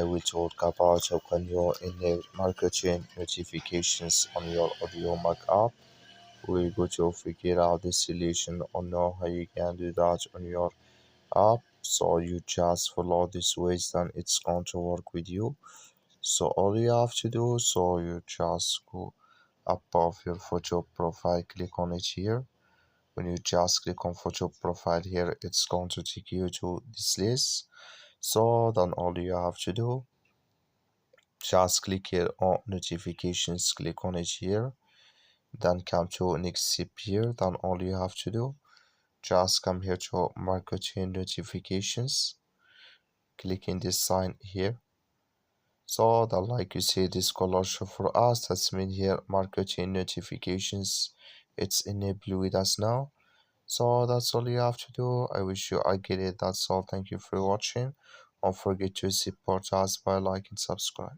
we talk about how can you enable marketing notifications on your Audiomack app. We're going to figure out the solution on how you can do that on your app. So you just follow this ways, then it's going to work with you. So all you have to do, so you just go above your photo profile, click on it here. When you just click on photo profile here, it's going to take you to this list. So then all you have to do, just click here on notifications, click on it here, then come to next step here. Then all you have to do, just come here to marketing notifications, click in this sign here. So then like you see this color show for us, that's mean here marketing notifications, it's enabled with us now. So that's all you have to do. I wish you I get it. That's all. Thank you for watching. Don't forget to support us by like and subscribe.